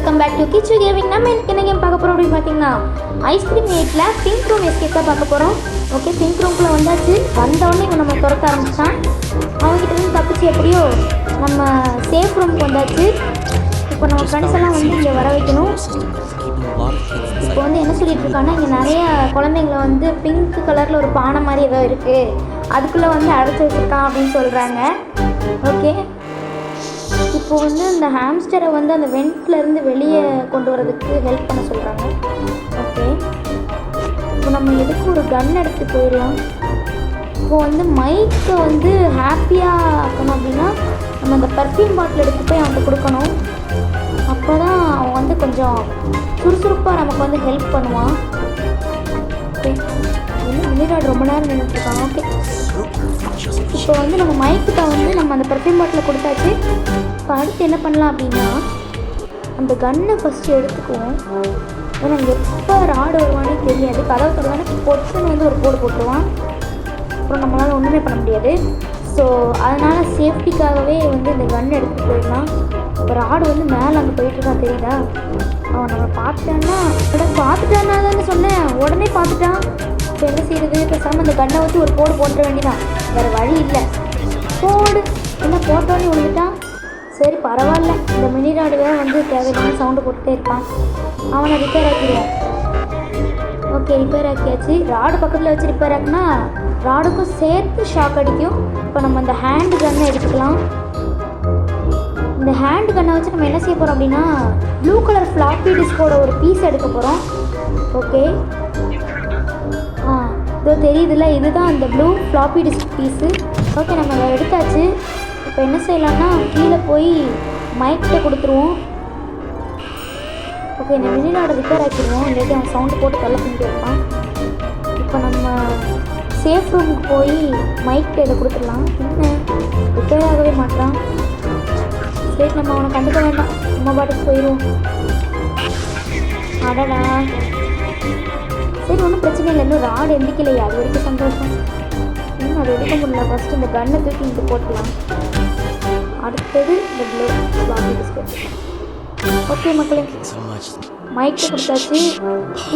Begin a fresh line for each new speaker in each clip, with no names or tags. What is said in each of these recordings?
Welcome back to Kichu gaming. நம்ம என்ன game பார்க்க போகிறோம் அப்படின்னு பார்த்தீங்கன்னா ஐஸ்கிரீம் எயிட்டில் பிங்க் ரூம் எஸ்கேப் தான் பார்க்க போகிறோம். ஓகே, பிங்க் ரூம்குள்ளே வந்தாச்சு. வந்தோடனே இவன் நம்ம திறக்க ஆரம்பிச்சான். அவங்ககிட்ட இருந்து தப்பிச்சு எப்படியோ நம்ம சேஃப் ரூமுக்கு வந்தாச்சு. இப்போ நம்ம ஃப்ரெண்ட்ஸ் எல்லாம் வந்து இங்கே வர வைக்கணும். இப்போ வந்து என்ன சொல்லிட்டு இருக்காங்கன்னா, இங்கே நிறைய குழந்தைங்கள வந்து பிங்க் கலரில் ஒரு பானை மாதிரி ஏதோ இருக்குது, அதுக்குள்ளே வந்து அடைச்சி வச்சுருக்கான் அப்படின்னு சொல்கிறாங்க. ஓகே, இப்போ வந்து இந்த ஹாம்ஸ்டரை வந்து அந்த வெண்ட்லேருந்து வெளியே கொண்டு வரதுக்கு ஹெல்ப் பண்ண சொல்கிறாங்க. ஓகே, இப்போ நம்ம எதுக்கு ஒரு கன் எடுத்து போயிடலாம். இப்போ வந்து மைக்கை வந்து ஹாப்பியாக ஆக்கணும் அப்படின்னா நம்ம அந்த பர்ஃப்யூம் பாட்டில் எடுத்து போய் அவன்கிட்ட கொடுக்கணும். அப்போ தான் அவன் வந்து கொஞ்சம் சுறுசுறுப்பாக நமக்கு வந்து ஹெல்ப் பண்ணுவான். ஓகே, வந்து மினிராட் ரொம்ப நேரம் நின்றுட்டுருக்கான். ஓகே, இப்போ வந்து நம்ம மைக்கிட்ட வந்து நம்ம அந்த பர்ஃப்யூம் பாட்டில் கொடுத்தாச்சு. இப்போ அடுத்து என்ன பண்ணலாம் அப்படின்னா, அந்த கன்னை ஃபஸ்ட்டு எடுத்துக்குவோம். ஏன்னா எப்போ ராடு வருவானே தெரியாது. கதவு தொடர்பான பொட்டுன்னு வந்து ஒரு போடு போட்டுருவான். அப்புறம் நம்மளால் ஒன்றுமே பண்ண முடியாது. ஸோ அதனால் சேஃப்டிக்காகவே வந்து இந்த கன் எடுத்துகிட்டு போயிடலாம். இப்போ ராடு வந்து மேலே அங்கே போயிட்டுருக்கான், தெரியுதா? அவன் நம்ம பார்த்துட்டான்னா தானே சொன்னேன், உடனே பார்த்துட்டான். இப்போ என்ன செய்யுது? பேசாமல் இந்த கண்ணை வச்சு ஒரு போடு போட்டுற வேண்டியதான், வேறு வழி இல்லை. போடு என்ன போட்டோன்னு விழுந்துட்டான். சரி பரவாயில்ல, இந்த மினி ராடு வேறு வந்து தேவையான சவுண்டு போட்டுகிட்டே இருப்பான். அவனை ரிப்பேர் ஆக்கிடுவோம். ஓகே, ரிப்பேர் ஆக்கியாச்சு. ராடு பக்கத்தில் வச்சு ரிப்பேர் ஆக்குனா ராடுக்கும் சேர்த்து ஷாக் அடிக்கும். இப்போ நம்ம இந்த ஹேண்டு கன்னை எடுத்துக்கலாம். இந்த ஹேண்ட் கன்னை வச்சு நம்ம என்ன செய்ய போகிறோம் அப்படின்னா, ப்ளூ கலர் ஃப்ளாப்பி டிஸ்கோட ஒரு பீஸ் எடுக்க போகிறோம். ஓகே, இதோ தெரியுதுல்ல, இதுதான் அந்த blue floppy disk piece. Okay, நம்ம அதை எடுத்தாச்சு. இப்போ என்ன செய்யலாம்னா, கீழே போய் மைக்கிட்ட கொடுத்துருவோம். ஓகே, இந்த மினிராட ரிப்பேர் ஆக்கிடுவோம், இல்லாட்டி அவன் சவுண்டு போட்டு தொல்லை பண்ணிட்டு இருப்பான். இப்போ நம்ம சேஃப் ரூமுக்கு போய் மைக்கிட்ட இதை கொடுத்துடலாம். என்ன ரிப்பேர் ஆகவே மாட்டான். சரி, நம்ம அவனை கண்டுக்க வேண்டாம், நம்ம பாட்டுக்கு போயிடுவோம். அடடா, சரி ஒன்றும் பிரச்சனை இல்லை. இன்னும் ராடு எந்திக்கலையா, அது வரைக்கும் சந்தோஷம். இன்னும் அது எடுக்க முடியல. ஃபஸ்ட்டு இந்த கன்னை தூக்கி இங்கே போட்டுக்கலாம். அடுத்தது இந்த ப்ளூ ஃப்ளாப்பி டிஸ்க். ஓகே மக்களே, மைக்கை கொடுத்தாச்சு.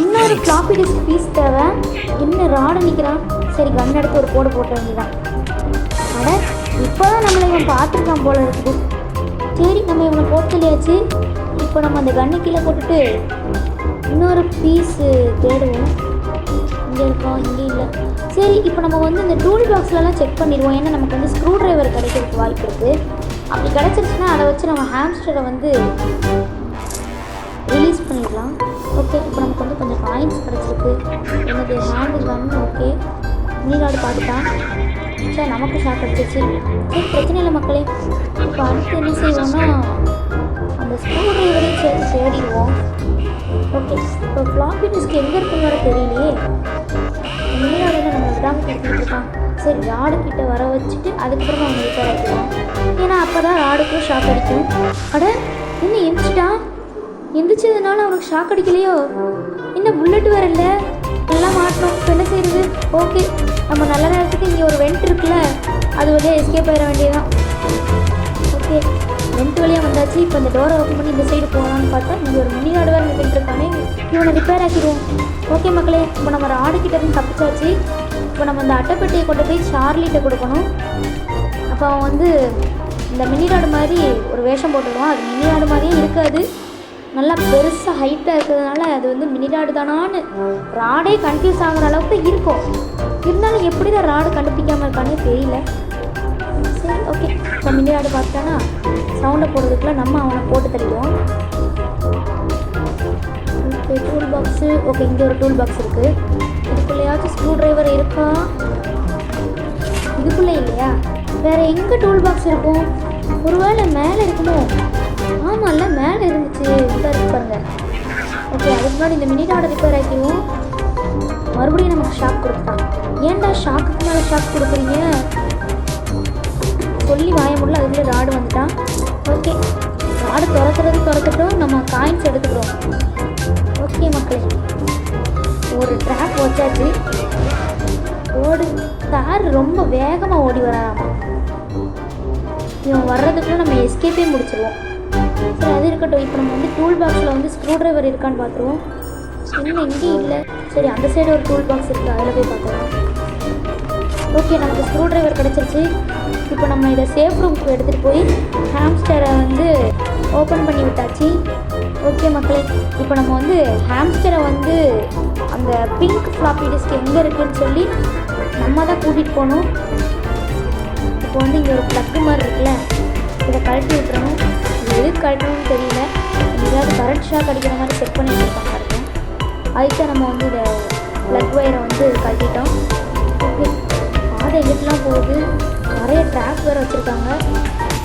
இன்னொரு ஃப்ளாப்பி டிஸ்க் பீஸ் தேவை. இன்னும் ராடு நிற்கிறான். சரி, கன் எடுத்து ஒரு போட போட்ட வேண்டியதான். அட, இப்போ தான் நம்மளை இவன் பார்த்துருக்கான் போல இருக்குது. சரி, நம்ம இவனை போட்டுலையாச்சு. இப்போ நம்ம அந்த கண்ணு கீழே போட்டுட்டு இன்னொரு பீஸு தேடுவோம். இங்கே இருக்கோம், இங்கே இல்லை. சரி, இப்போ நம்ம வந்து இந்த டூல் பாக்ஸ்லலாம் செக் பண்ணிடுவோம். ஏன்னா நமக்கு வந்து ஸ்க்ரூ ட்ரைவர் கிடைக்கிறதுக்கு வாய்ப்பு இருக்குது. அப்படி கிடச்சிருச்சுன்னா அதை வச்சு நம்ம ஹாம்ஸ்டரை வந்து ரிலீஸ் பண்ணிடலாம். ஓகே, இப்போ நமக்கு வந்து கொஞ்சம் காயின்ஸ் கிடச்சிருக்கு. என்னது ஹேண்டு கன். ஓகே, நீராடு பார்த்துட்டான். சார் நமக்கு ஷாக் அடிச்சிச்சு. சரி, பிரச்சனை இல்லை மக்களே. இப்போ அடுத்து என்ன செய்வோம்னா, அந்த ஸ்க்ரூ ட்ரைவரையும் சேர்த்து தேடிடுவோம். ஓகே, இப்போ ஃப்ளாப்பி டிஸ்க் எங்கே இருக்குன்னு வர தெரியலையே. நீராடு நம்ம விடாமல் கொடுத்துட்டு இருக்கான். சரி, ராடு கிட்ட வர வச்சுட்டு அதுக்கப்புறமா அவங்க ரிப்பேர் ஆகிடுவோம். ஏன்னா அப்போ தான் ராடுக்கும் ஷாக் அடிக்கும். அட, இன்னும் எந்திரிச்சிட்டான். எந்திரிச்சதுனால அவனுக்கு ஷாக் அடிக்கலையோ? இன்னும் புல்லட் வேறு இல்லை, எல்லாம் மாட்டணும். இப்போ என்ன செய்யுது? ஓகே, நம்ம நல்ல நேரத்துக்கு இங்கே ஒரு வெண்ட் இருக்குல்ல, அது வழியாக எஸ்கேப் ஆகிட வேண்டியதுதான். ஓகே, வெண்ட் வழியாக வந்தாச்சு. இப்போ இந்த டோரை ஓப்பன் பண்ணி இந்த சைடு போகலான்னு பார்த்தா இங்கே ஒரு மினி ராடு வேறு நின்றுட்டு இருக்கானே. இவனை ரிப்பேர் ஆக்கிடுவோம். ஓகே மக்களே, இப்போ நம்ம ராடு கிட்டேருந்து தப்பிச்சாச்சு. இப்போ நம்ம இந்த அட்டைப்பெட்டியை கொண்டு போய் சார்லிகிட்ட கொடுக்கணும். அப்போ அவன் வந்து இந்த மினி ராடு மாதிரி ஒரு வேஷம் போட்டுடுவான். அது மினி ராடு மாதிரியே இருக்காது, நல்லா பெருசாக ஹைட்டாக இருக்கிறதுனால அது வந்து மினி ராடு தானான்னு ராடே கன்ஃபியூஸ் ஆகிற அளவுக்கு இருக்கும். இருந்தாலும் எப்படி தான் ராடு கண்டுபிடிக்காமல் இருக்கானே தெரியல. சரி, ஓகே, இப்போ மினி ராடு பார்த்துட்டானா சவுண்டை போடுறதுக்குள்ள நம்ம அவனை போட்டு தள்ளிடுவோம். Okay, tool box. ஓகே, இங்கே ஒரு டூல் பாக்ஸ் இருக்குது. இதுக்குள்ளேயாச்சும் ஸ்க்ரூ ட்ரைவர் இருக்கா? இதுக்குள்ளே இல்லையா? வேறு எங்கே டூல் பாக்ஸ் இருக்கும்? ஒருவேளை மேலே இருக்குமோ? ஆமாம்ல, மேலே இருந்துச்சு. இதாக இருக்கு பாருங்க. ஓகே, அதுக்கு முன்னாடி இந்த மினி ராடை ரிப்பேர் ஆக்கிடுவோம். மறுபடியும் நமக்கு ஷாக் கொடுத்துட்டான். ஏன்டா ஷாக்குக்கு மேலே ஷாக் கொடுக்குறீங்க? சொல்லி வாய முடியல, அதுக்குள்ளே ராடு வந்துட்டான். ஓகே, ராடு திறக்கட்டும், நம்ம காயின்ஸ் எடுத்துக்கிறோம். ஓகே மக்களே, ஒரு ட்ராக் வச்சாச்சு. ஓடு, கார் ரொம்ப வேகமாக ஓடி வராமா. இவன் வர்றதுக்குள்ள நம்ம எஸ்கேப்பே முடிச்சிடுவோம். சரி, அது இருக்கட்டும். இப்போ நம்ம வந்து டூல் பாக்ஸில் வந்து ஸ்க்ரூ ட்ரைவர் இருக்கான்னு பார்த்துருவோம். இன்னும் எங்கேயும் இல்லை. சரி, அந்த சைடு ஒரு டூல் பாக்ஸ் இருக்குது, அதில் போய் பார்த்துருவோம். ஓகே, நமக்கு ஸ்க்ரூ ட்ரைவர் கிடச்சிருச்சு. இப்போ நம்ம இதை சேஃப் ரூமுக்கு எடுத்துகிட்டு போய் ஹாம்ஸ்டரை வந்து ஓப்பன் பண்ணி விட்டாச்சு. ஓகே மக்களே, இப்போ நம்ம வந்து ஹாம்ஸ்டரை வந்து அந்த பிங்க் ஃப்ளாப்பி டிஸ்க் எங்கே இருக்குதுன்னு சொல்லி நம்ம தான் கூட்டிகிட்டு போகணும். இப்போ வந்து இங்கே ஒரு ப்ளக்கு மாதிரி இருக்குல்ல, இதை கழட்டி விட்டுறணும். இது எதுக்கு கழட்டணும்னு தெரியல, ஏதாவது கரண்ட் ஷாக் அடிக்கிற மாதிரி செட் பண்ணி வச்சுருப்பாங்க இருக்கும். அதுக்கு நம்ம வந்து இதை ப்ளக் ஒயரை வந்து கழட்டிட்டோம். ஓகே, பாதை எங்கிட்டலாம் போகுது, நிறைய ட்ராக் வேறு வச்சுருக்காங்க.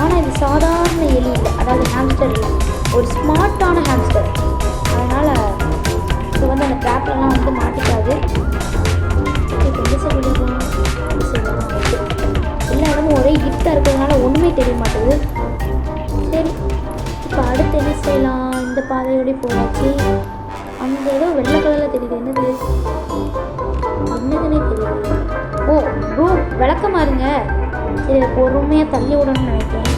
ஆனால் இது சாதாரண எலி இல்லை, அதாவது ஹாம்ஸ்டர் இல்லை, ஒரு ஸ்மார்ட்டான ஹாம்ஸ்டர். அதனால் இது வந்து அந்த ட்ராக்லலாம் வந்து மாட்டிக்காது. இப்போ எந்த சைடு போகணும், இந்த சைடு ஓகே. எல்லா இடமும் ஒரே கிஃப்டாக இருக்கிறதுனால ஒன்றுமே தெரிய மாட்டேங்குது. சரி, இப்போ அடுத்து என்ன செய்யலாம்? இந்த பாதையோடய போயாச்சு. அந்த ஏதோ வெள்ளை கலரில் தெரியுது, என்னதுன்னே தெரியுது. ஓ ப்ரோ, விளக்கமா இருங்க. சரி, பொறுமையாக தள்ளி விடணும்னு நினைக்கிறேன்.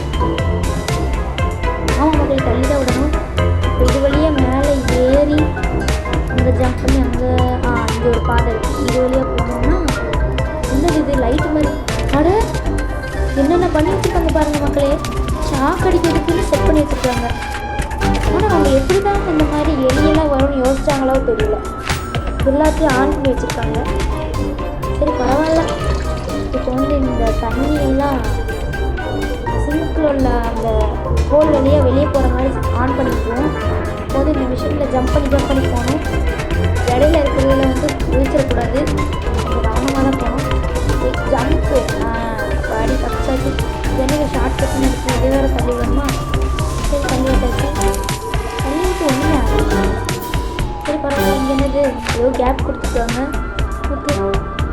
ஆமாம் மக்களை, தள்ளி தான் விடணும். இப்போ இது வழியாக மேலே ஏறி அங்கே ஜம்ப் பண்ணி அங்கே இங்கே ஒரு பாதை இருக்குது, இது வழியாக போனோம்னா என்னது இது லைட்டு மாதிரி. அட, என்னென்ன பண்ணி வச்சுருக்காங்க பாருங்கள் மக்களே. ஷாக் அடிக்கிறதுக்குன்னு செட் பண்ணி வச்சுருக்காங்க. ஆனால் அவங்க எப்படி தான் இந்த மாதிரி எலியெல்லாம் வரும்னு யோசிச்சாங்களோ தெரியல. எல்லாத்தையும் ஆன் பண்ணி வச்சுருக்காங்க. சரி, பரவாயில்ல. இப்போ வந்து இந்த தண்ணியெல்லாம் சிங்க்கில் உள்ள அந்த ஹோல் வழியாக வெளியே போகிற மாதிரி ஆன் பண்ணிக்குவோம். இப்போ வந்து இந்த மிஷினில் ஜம்ப் பண்ணி போகணும். இடையில இருக்கிறதுல வந்து விழிச்சிடக்கூடாது, கொஞ்சம் கவனமாக தான் போகணும். ஜம்ப்பு பாடி தப்பிச்சாச்சு. எனக்கு ஷார்ட் கட்னு இருக்குது, இதே வேறு தள்ளி வரணுமா? சரி, தள்ளி விட்டாச்சு. தள்ளி விட்டு ஒன்றுமே ஆகுது. சரி, பரவாயில்ல. இங்கே என்னது ஏதோ கேப் கொடுத்துருக்காங்க. ஓகே,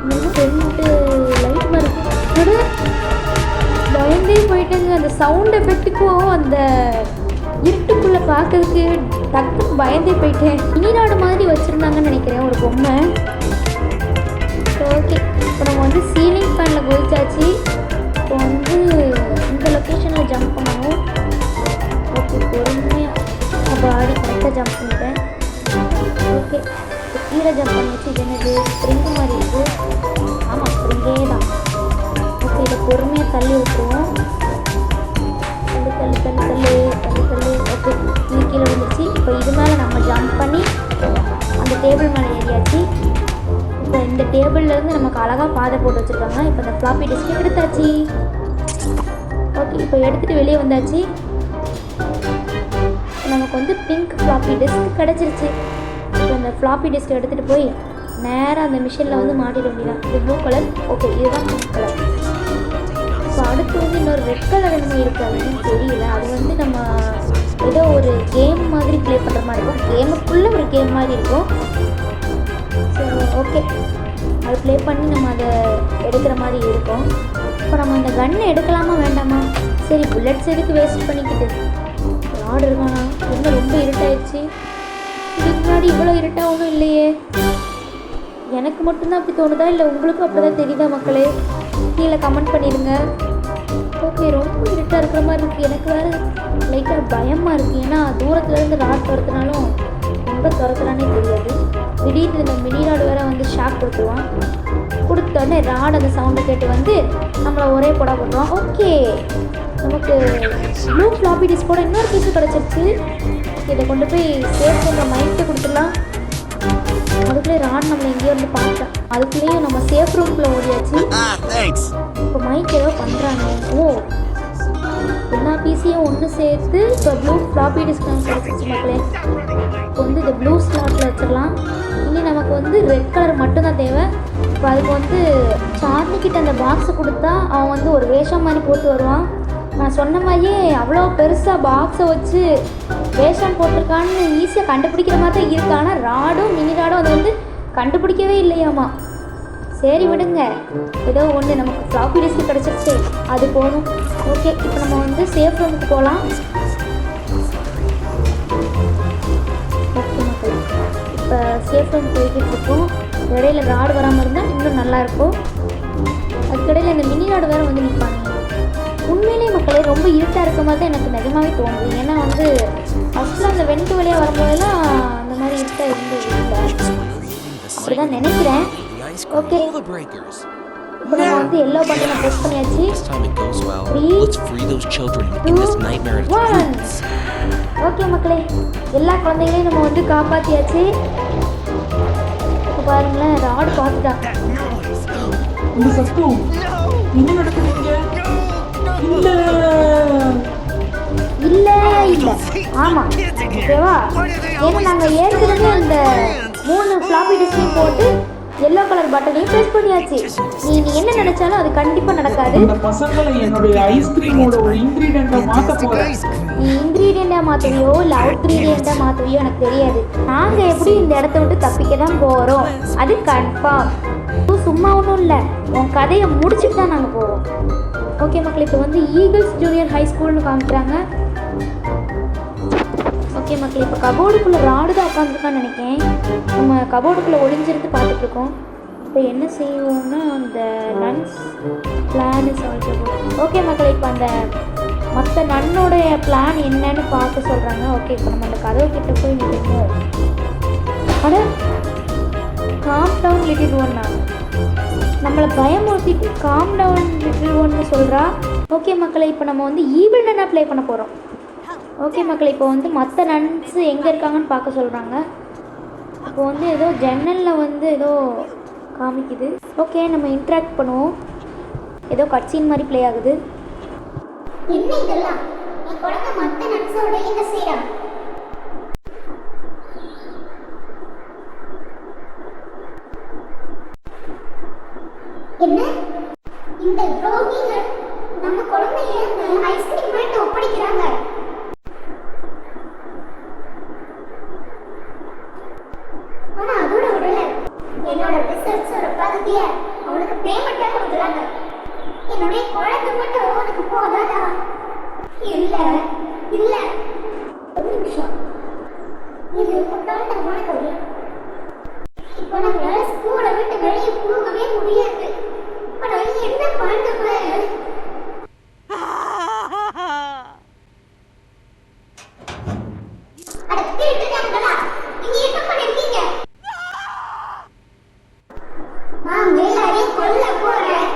இங்கே ரெண்டு லைட் மாதிரி இருக்குது. பயந்தே போயிட்டேங்க. அந்த சவுண்ட் எஃபெக்ட்டுக்கும் அந்த இருட்டுக்குள்ளே பார்க்கறதுக்கு டக்குன்னு பயந்தே போயிட்டேன். மினிநாடு மாதிரி வச்சுருந்தாங்கன்னு நினைக்கிறேன் ஒரு பொம்மை. ஓகே, இப்போ நம்ம வந்து சீலிங் ஃபேனில் குதிச்சாச்சு. இப்போ வந்து இந்த லொக்கேஷனில் ஜம்ப் பண்ணணும். ஓகே, பொறுமையாக பாடி கரெக்டாக ஜம்ப் பண்ணிட்டேன். ஓகே, இப்போ கீழே ஜம்ப் பண்ணிச்சு. இது என்னது ஸ்ப்ரிங்கு மாதிரி இருக்குது. ஆமாம், ஸ்ப்ரிங்கே தான். ஓகே, இதை பொறுமையாக தள்ளி விட்டுருவோம். தள்ளு தள்ளு தள்ளு தள்ளு தள்ளு தள்ளு. ஓகே, இது கீழே வந்துச்சு. இப்போ இது மேலே நம்ம ஜம்ப் பண்ணி அந்த டேபிள் மேலே ஏறியாச்சு. இப்போ இந்த டேபிள்லேருந்து நமக்கு அழகாக பாதை போட்டு வச்சுருக்காங்க. இப்போ இந்த ஃப்ளாப்பி டிஸ்க் எடுத்தாச்சு. ஓகே, இப்போ எடுத்துகிட்டு வெளியே வந்தாச்சு. நமக்கு வந்து பிங்க் ஃப்ளாப்பி டிஸ்க் கிடச்சிருச்சு. இப்போ இந்த ஃப்ளாப்பி டிஸ்க் எடுத்துகிட்டு போய் நேராக அந்த மிஷினில் வந்து மாட்டிட வேண்டியதான். இது ப்ளூ கலர். ஓகே, இதுதான் பிங்க் கலர். இப்போ அடுத்து வந்து இன்னொரு ரெட் கலர் என்ன இருக்காதுன்னு தெரியல. அது வந்து நம்ம ஏதோ ஒரு கேம் மாதிரி ப்ளே பண்ணுற மாதிரி இருக்கும். கேமுக்குள்ளே ஒரு கேம் மாதிரி இருக்கும். ஸோ ஓகே, அது ப்ளே பண்ணி நம்ம அதை எடுக்கிற மாதிரி இருக்கும். இப்போ நம்ம அந்த கன்னை எடுக்கலாமா வேண்டாமா? சரி, புல்லட்ஸ் எதுக்கு வேஸ்ட் பண்ணிக்கிட்டு. ராடு இருக்கானா? இன்னும் ரொம்ப இருட்டாயிடுச்சு. இதுக்கு முன்னாடி இவ்வளோ இருட்டாக ஒன்றும் இல்லையே. எனக்கு மட்டும்தான் அப்படி தோணுதா, இல்லை உங்களுக்கும் அப்படி தான் தெரியுதா மக்களே? கீழே கமெண்ட் பண்ணிடுங்க. ஓகே, ரொம்ப இருட்டாக இருக்கிற மாதிரி இருக்குது. எனக்கு வேறு லைட்டாக பயமாக இருக்குது. ஏன்னா தூரத்துலேருந்து ராட் துரத்துனாலும் எங்கே துரத்துறானே தெரியாது. திடீர்னு இந்த மினி ராடு வேறு வந்து ஷாக் கொடுத்துருவான். கொடுத்தோடனே ராட் அந்த சவுண்டை கேட்டு வந்து நம்மளை ஒரே போடா போட்டுருவான். ஓகே, நமக்கு ப்ளூ ஃப்ளாப்பி டிஸ்கோட இன்னொரு பீஸு கிடச்சிருச்சு. இதை கொண்டு போய் சேஃப் பண்ணுற மைக்கை கொடுத்துடலாம். அதுக்குள்ளே ராட் நம்மளை எங்கேயோ வந்து பார்த்தேன். அதுக்குள்ளேயும் நம்ம சேஃப் ரூம்குள்ளே ஓடியாச்சு. இப்போ மைக் ஏதோ பண்ணுறாங்க. ஓ, எல்லா பீஸையும் ஒன்று சேர்த்து இப்போ ப்ளூ ஃப்ளாப்பி டிஸ்க் நமக்கு கிடச்சிருச்சு மக்களே. இப்போ வந்து இந்த ப்ளூ ஸ்லாட்டில் வச்சிடலாம். இனி நமக்கு வந்து ரெட் கலர் மட்டும்தான் தேவை. இப்போ அதுக்கு வந்து சார்லிக்கிட்ட அந்த பாக்ஸை கொடுத்தா அவன் வந்து ஒரு வேஷம் மாதிரி போட்டு வருவான். நான் சொன்ன மாதிரியே அவ்வளோ பெருசாக பாக்ஸை வச்சு வேஷம் போட்டிருக்கான்னு ஈஸியாக கண்டுபிடிக்கிற மாதிரி தான் இருக்கு. ஆனால் ராடும் மினி ராடும் அது வந்து கண்டுபிடிக்கவே இல்லையாமா. சரி விடுங்க, ஏதோ ஒன்று நமக்கு ஃப்ளாப்பி டிஸ்க் கிடச்சிருச்சு, அது போதும். ஓகே, இப்போ நம்ம வந்து சேஃப் ரூமுக்கு போகலாம். ஓகே மக்கள், இப்போ சேஃப் ரூம் போய்கிட்டு இருக்கோம். இடையில ராடு வராமல் இருந்தால் இன்னும் நல்லாயிருக்கும். அதுக்கிடையில் இந்த மினி ராடு வேறு வந்து நிற்பாங்க. உண்மையிலே மக்களே ரொம்ப இருட்டாக இருக்க மாதிரி தான் எனக்கு நிஜமாவே தோணுது. ஏன்னா வந்து ஃபஸ்ட்டில் அந்த வெண்ட் வழியாக வரும்போதெல்லாம் அந்த மாதிரி இருட்டாக இருந்தது அப்படி தான் நினைக்கிறேன். ஓகே, இப்போ நம்ம வந்து எல்லோ பட்டனை ப்ரெஸ் பண்ணியாச்சு. 3, 2, 1. ஓகே மக்களே, எல்லா குழந்தைகளையும் நம்ம வந்து காப்பாற்றியாச்சு. இப்போ பாருங்களேன், ராடு பார்த்துட்டாங்க.
என்ன நடக்குதுங்க?
இல்லை ஆமாம், ஓகேவா? ஏன்னா நாங்கள் ஏற்கனவே அந்த 3 ஃப்ளாப்பி டிஸ்கையும் போட்டு எல்லோ கலர் பட்டனையும் ப்ரெஸ் பண்ணியாச்சு. நீ என்ன நினைச்சாலும் அது கண்டிப்பாக நடக்காது.
இந்த பசங்களை என்னுடைய ஐஸ்கிரீமோட ஒரு இன்கிரீடியண்ட்டை மாற்ற போகிறேன்.
நீ இன்கிரீடியண்ட்டாக மாற்றுவியோ இல்லை அவுட் கிரீடியண்ட்டாக மாற்றுவியோ எனக்கு தெரியாது. நாங்கள் எப்படி இந்த இடத்த விட்டு தப்பிக்க தான் போகிறோம், அது கன்ஃபார்ம். சும்மா ஒன்றும் இல்லை, உன் கதையை முடிச்சுட்டு தான் நாங்கள் போவோம். ஓகே மக்கள், இப்போ வந்து ஈகிள்ஸ் ஜூனியர் ஹை ஸ்கூல்னு காமிக்கிறாங்க. ஓகே மக்கள், இப்போ கபோர்டுக்குள்ளே ராடு தான் உட்காந்துருக்கான்னு நினைக்கிறேன். நம்ம கபோர்டுக்குள்ளே ஒளிஞ்சிருந்து பார்த்துட்ருக்கோம். இப்போ என்ன செய்வோம்னா அந்த நன்ஸ் பிளான் சொல்லிட்டு. ஓகே மக்கள், இப்போ அந்த மற்ற நன்னோடைய பிளான் என்னன்னு பார்க்க சொல்கிறாங்க. ஓகே, இப்போ நம்ம அந்த கதவு கிட்ட போய் நிற்கணும். ஆனால் காம் டவுன் லிட்டில் ஒன்னா நம்மளை பயமுறுத்திட்டு காம் டவுன் லிட்டில் ஒன்னு சொல்கிறா. ஓகே மக்களை, இப்போ நம்ம வந்து ஈவில் நன்னா ப்ளே பண்ண போகிறோம். ஓகே மக்களை, இப்போ வந்து மற்ற நன்ஸ் எங்கே இருக்காங்கன்னு பார்க்க சொல்கிறாங்க. இப்போ வந்து ஏதோ ஜன்னலில் வந்து ஏதோ காமிக்குது. ஓகே, நம்ம இன்ட்ராக்ட் பண்ணுவோம். ஏதோ கட்சீன் மாதிரி ப்ளே ஆகுது.
என்ன இதெல்லாம்? என் குழந்தை மத்த நன்ஸோட என்ன செய்யறான்? என்ன இந்த துரோகிகள் நம்ம குழந்தைய ஐஸ்கிரீம் மேட் ஒப்படைக்கிறாங்க. ஆனா அதோட விடல, என்னோட ரிசர்ச்சோட பகுதிய அவனுக்கு பேமெண்டா கொடுக்குறாங்க. என்னுடைய குழந்தை மட்டும் அவனுக்கு போதாதா? இல்ல இல்ல, ஒரு நிமிஷம், இது முட்டாள்தனமான கதை. இப்போ நம்மளால ஸ்கூலை விட்டு வெளியே போகவே முடியாது. ஆனா என்ன பண்ணுவேன்? அட திருட்டுங்களா, நீங்க என்ன பண்ணிருக்கீங்க? நான் எல்லாரையும் கொல்ல போறேன்.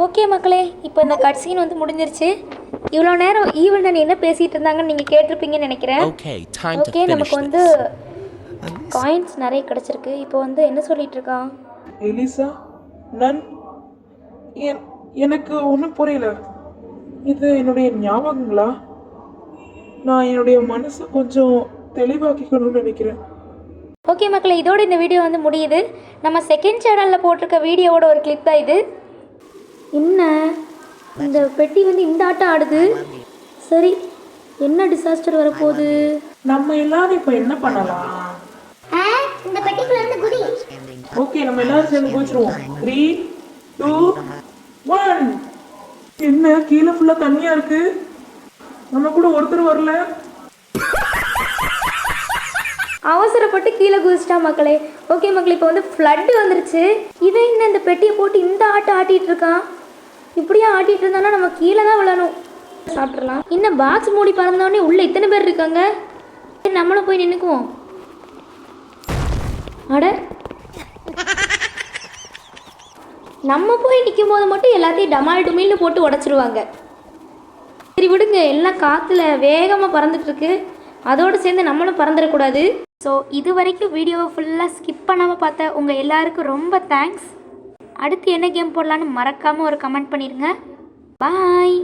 ஓகே மக்களே, இப்போ இந்த கட் சீன் வந்து முடிஞ்சிருச்சு. இவ்வளோ நேரம் ஈவெண்ட் என்ன பேசிகிட்டு இருந்தாங்கன்னு நீங்கள் கேட்டிருப்பீங்கன்னு நினைக்கிறேன். ஓகே, நமக்கு வந்து காயின்ஸ் நிறைய கிடச்சிருக்கு. இப்போ வந்து என்ன சொல்லிட்டு இருக்கான்?
எலிசா, நான் எனக்கு ஒன்றும் புரியல. இது என்னுடைய ஞாபகங்களா? நான் என்னுடைய மனசை கொஞ்சம் தெளிவாக்கிக்கணும்னு நினைக்கிறேன்.
ஓகே மக்களே, இதோட இந்த வீடியோ வந்து முடியுது. நம்ம செகண்ட் சேனலில் போட்டிருக்க வீடியோவோட ஒரு கிளிப் தான் இது. என்ன இந்த பெட்டி வந்து இந்த ஆட்டம் ஆடுது? சரி, என்ன டிசாஸ்டர் வரப்போகுது?
நம்ம எல்லாரும் இப்போ என்ன பண்ணலாம்?
இந்த பெட்டிக்குள்ள இருந்து குதி.
ஓகே, நம்ம எல்லாரும் சேர்ந்து போச்சிருவோம். 3, 2, 1. என்ன கீழே ஃபுல்லா தண்ணியா இருக்கு? நம்ம கூட ஒருத்தர் வரல.
அவசரப்பட்டு கீழே குதிச்சிட்டா மக்களே. ஓகே மக்களே, இப்போ வந்து ஃப்ளட்டு வந்துருச்சு. இவன் என்ன இந்த பெட்டியை போட்டு இந்த ஆட்டம் ஆட்டிகிட்டு இருக்கான்? இப்படியே ஆட்டிகிட்டு இருந்தானா நம்ம கீழே தான் விழணும். சாப்பிட்றலாம். இன்னும் பாக்ஸ் மூடி பறந்தோடனே உள்ளே இத்தனை பேர் இருக்காங்க. நம்மளும் போய் நின்றுக்குவோம். அட, நம்ம போய் நிற்கும் போது மட்டும் எல்லாத்தையும் டமால் டுமில்னு போட்டு உடச்சிருவாங்க. சரி விடுங்க, எல்லாம் காற்றுல வேகமாக பறந்துட்டுருக்கு. அதோடு சேர்ந்து நம்மளும் பறந்துடக்கூடாது. ஸோ இது வரைக்கும் வீடியோவை ஃபுல்லாக ஸ்கிப் பண்ணாமல் பார்த்த உங்கள் எல்லாருக்கும் ரொம்ப தேங்க்ஸ். அடுத்து என்ன கேம் போடலான்னு மறக்காமல் ஒரு கமெண்ட் பண்ணிடுங்க. பாய்.